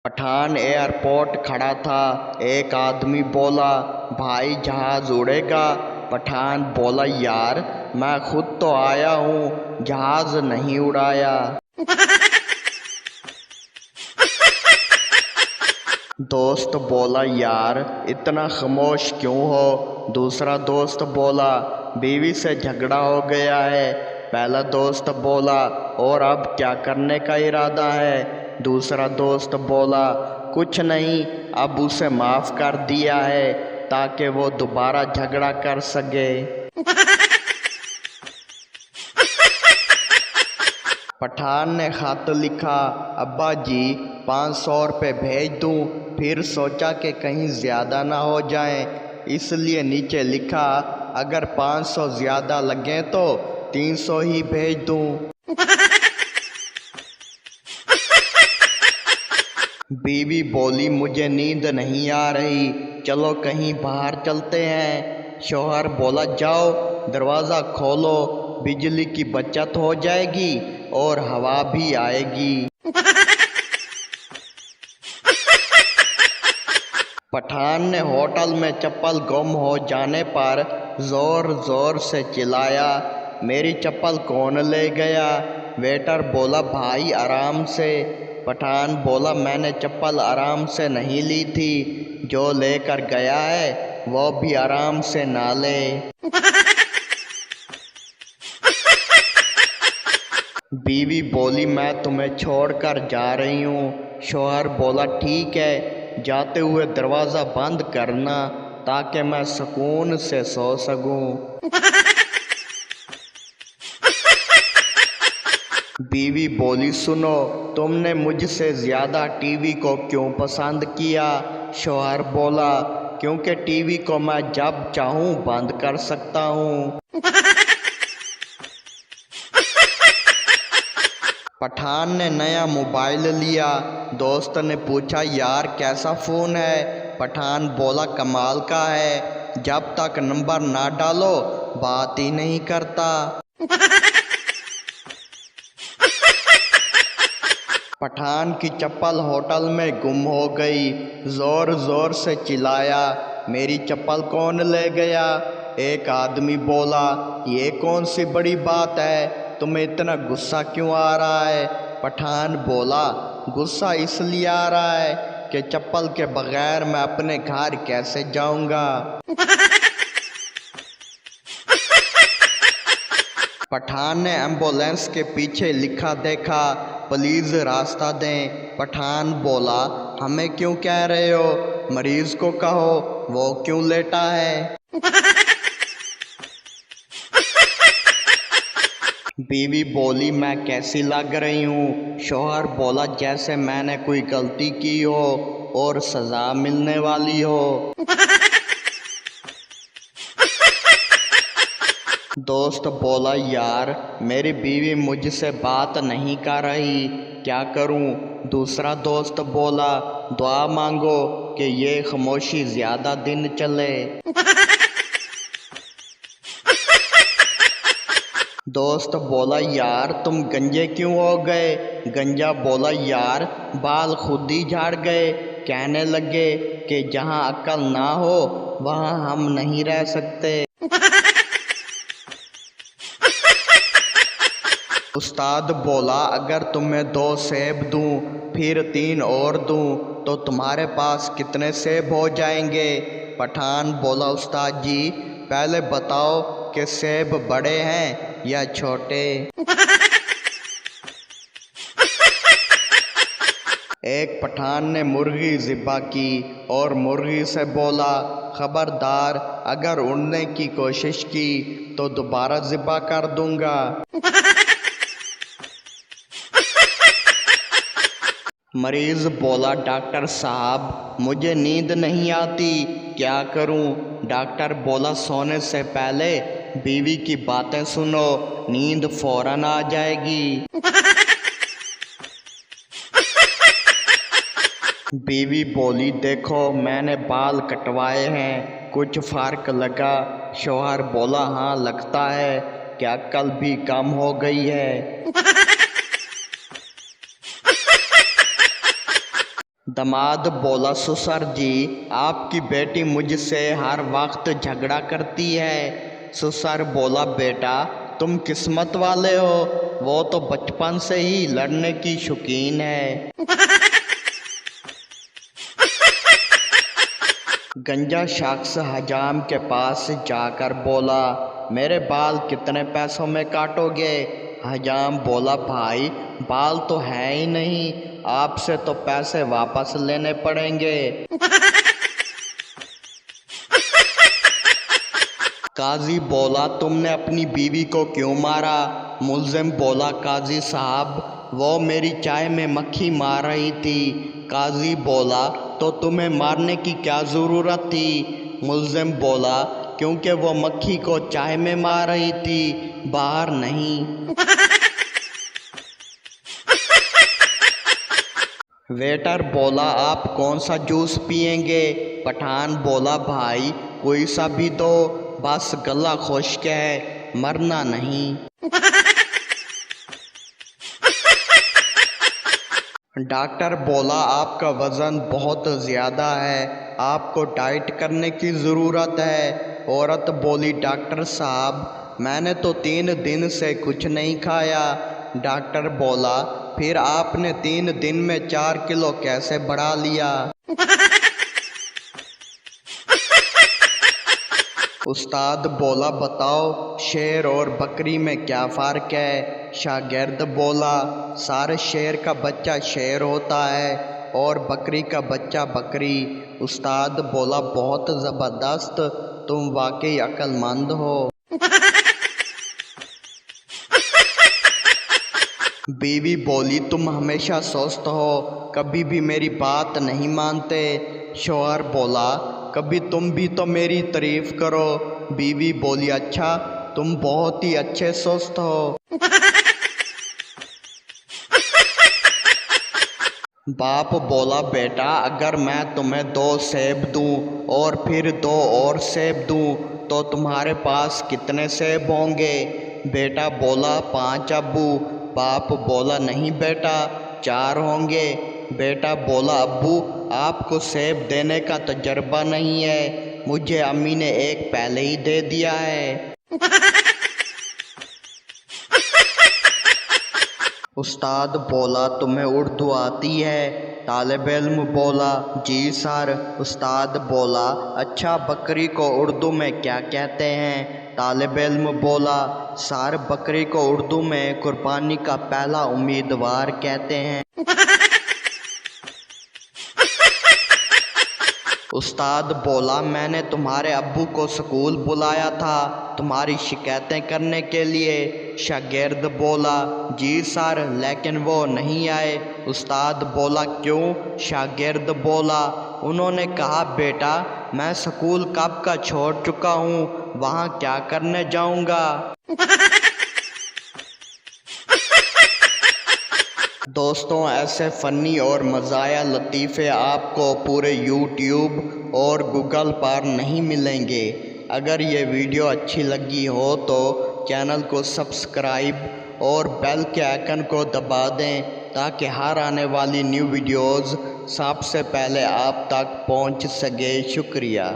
Pathan airport खड़ा था। एक आदमी बोला, भाई जहाज उड़ेगा। पठान बोला, यार मैं खुद तो आया हूँ, जहाज नहीं उड़ाया। दोस्त बोला, यार इतना खामोश क्यों हो। दूसरा दोस्त बोला, बीवी से झगड़ा हो गया है। पहला दोस्त बोला, और अब क्या करने का इरादा है। दूसरा दोस्त बोला, कुछ नहीं, अब उसे माफ़ कर दिया है ताकि वो दोबारा झगड़ा कर सके। पठान ने खत लिखा, अब्बा जी 500 रुपये भेज दूँ। फिर सोचा कि कहीं ज़्यादा ना हो जाए, इसलिए नीचे लिखा, अगर 500 ज़्यादा लगे तो 300 ही भेज दूँ। बीवी बोली, मुझे नींद नहीं आ रही, चलो कहीं बाहर चलते हैं। शौहर बोला, जाओ दरवाज़ा खोलो, बिजली की बचत हो जाएगी और हवा भी आएगी। पठान ने होटल में चप्पल गुम हो जाने पर ज़ोर ज़ोर से चिल्लाया, मेरी चप्पल कौन ले गया। वेटर बोला, भाई आराम से। पठान बोला, मैंने चप्पल आराम से नहीं ली थी, जो लेकर गया है वो भी आराम से ना ले। बीवी बोली, मैं तुम्हें छोड़कर जा रही हूँ। शौहर बोला, ठीक है, जाते हुए दरवाज़ा बंद करना ताकि मैं सुकून से सो सकूं। बीवी बोली, सुनो, तुमने मुझसे ज़्यादा टीवी को क्यों पसंद किया। शौहर बोला, क्योंकि टीवी को मैं जब चाहूँ बंद कर सकता हूँ। पठान ने नया मोबाइल लिया। दोस्त ने पूछा, यार कैसा फ़ोन है। पठान बोला, कमाल का है, जब तक नंबर ना डालो बात ही नहीं करता। पठान की चप्पल होटल में गुम हो गई। ज़ोर ज़ोर से चिल्लाया, मेरी चप्पल कौन ले गया। एक आदमी बोला, ये कौन सी बड़ी बात है, तुम्हें इतना गुस्सा क्यों आ रहा है। पठान बोला, गुस्सा इसलिए आ रहा है कि चप्पल के बगैर मैं अपने घर कैसे जाऊंगा। पठान ने एम्बुलेंस के पीछे लिखा देखा, प्लीज़ रास्ता दें। पठान बोला, हमें क्यों कह रहे हो, मरीज़ को कहो, वो क्यों लेटा है। बीवी बोली, मैं कैसी लग रही हूँ। शौहर बोला, जैसे मैंने कोई गलती की हो और सज़ा मिलने वाली हो। दोस्त बोला, यार मेरी बीवी मुझसे बात नहीं कर रही, क्या करूं। दूसरा दोस्त बोला, दुआ मांगो कि ये खामोशी ज़्यादा दिन चले। दोस्त बोला, यार तुम गंजे क्यों हो गए। गंजा बोला, यार बाल खुद ही झाड़ गए। कहने लगे कि जहाँ अक्ल ना हो वहाँ हम नहीं रह सकते। उस्ताद बोला, अगर तुम्हें 2 सेब दूं फिर 3 और दूं तो तुम्हारे पास कितने सेब हो जाएंगे। पठान बोला, उस्ताद जी पहले बताओ कि सेब बड़े हैं या छोटे। एक पठान ने मुर्गी ज़िबा की और मुर्गी से बोला, खबरदार अगर उड़ने की कोशिश की तो दोबारा ज़िबा कर दूंगा। मरीज़ बोला, डॉक्टर साहब मुझे नींद नहीं आती, क्या करूं। डॉक्टर बोला, सोने से पहले बीवी की बातें सुनो, नींद फौरन आ जाएगी। बीवी बोली, देखो मैंने बाल कटवाए हैं, कुछ फ़र्क लगा। शौहर बोला, हाँ लगता है, क्या कल भी कम हो गई है। दामाद बोला, ससुर जी आपकी बेटी मुझसे हर वक्त झगड़ा करती है। ससुर बोला, बेटा तुम किस्मत वाले हो, वो तो बचपन से ही लड़ने की शौकीन है। गंजा शख्स हजाम के पास जाकर बोला, मेरे बाल कितने पैसों में काटोगे? हजाम बोला, भाई बाल तो है ही नहीं, आपसे तो पैसे वापस लेने पड़ेंगे। काजी बोला, तुमने अपनी बीवी को क्यों मारा? मुल्जिम बोला, काजी साहब वो मेरी चाय में मक्खी मार रही थी। काजी बोला, तो तुम्हें मारने की क्या ज़रूरत थी? मुल्जिम बोला, क्योंकि वो मक्खी को चाय में मार रही थी, बाहर नहीं। वेटर बोला, आप कौन सा जूस पिएंगे? पठान बोला, भाई कोई सा भी दो, बस गला खुश्क है, मरना नहीं। डॉक्टर बोला, आपका वज़न बहुत ज़्यादा है, आपको डाइट करने की ज़रूरत है। औरत बोली, डॉक्टर साहब मैंने तो 3 दिन से कुछ नहीं खाया। डॉक्टर बोला, फिर आपने 3 दिन में 4 किलो कैसे बढ़ा लिया? उस्ताद बोला, बताओ शेर और बकरी में क्या फ़र्क है? शागिर्द बोला, सारे शेर का बच्चा शेर होता है और बकरी का बच्चा बकरी। उस्ताद बोला, बहुत ज़बरदस्त, तुम वाकई अक्लमंद हो। बीवी बोली, तुम हमेशा सुस्त हो, कभी भी मेरी बात नहीं मानते। शौहर बोला, कभी तुम भी तो मेरी तारीफ करो। बीवी बोली, अच्छा तुम बहुत ही अच्छे सुस्त हो। बाप बोला, बेटा अगर मैं तुम्हें 2 सेब दूं और फिर 2 और सेब दूं तो तुम्हारे पास कितने सेब होंगे? बेटा बोला, 5 अब्बू। बाप बोला, नहीं बेटा 4 होंगे। बेटा बोला, अब्बू आपको सेब देने का तजर्बा नहीं है, मुझे अम्मी ने एक पहले ही दे दिया है। उस्ताद बोला, तुम्हें उर्दू आती है? तालिब इल्म बोला, जी सर। उस्ताद बोला, अच्छा बकरी को उर्दू में क्या कहते हैं? तालिब इल्म बोला, सर बकरी को उर्दू में कुर्बानी का पहला उम्मीदवार कहते हैं। उस्ताद बोला, मैंने तुम्हारे अब्बू को स्कूल बुलाया था तुम्हारी शिकायतें करने के लिए। शागिर्द बोला, जी सर लेकिन वो नहीं आए। उस्ताद बोला, क्यों? शागिर्द बोला, उन्होंने कहा, बेटा मैं स्कूल कब का छोड़ चुका हूँ, वहाँ क्या करने जाऊँगा। दोस्तों ऐसे फ़नी और मज़ाया लतीफ़े आपको पूरे YouTube और गूगल पर नहीं मिलेंगे। अगर ये वीडियो अच्छी लगी हो तो चैनल को सब्सक्राइब और बेल के आइकन को दबा दें ताकि हर आने वाली न्यू वीडियोज़ सबसे पहले आप तक पहुंच सके। शुक्रिया।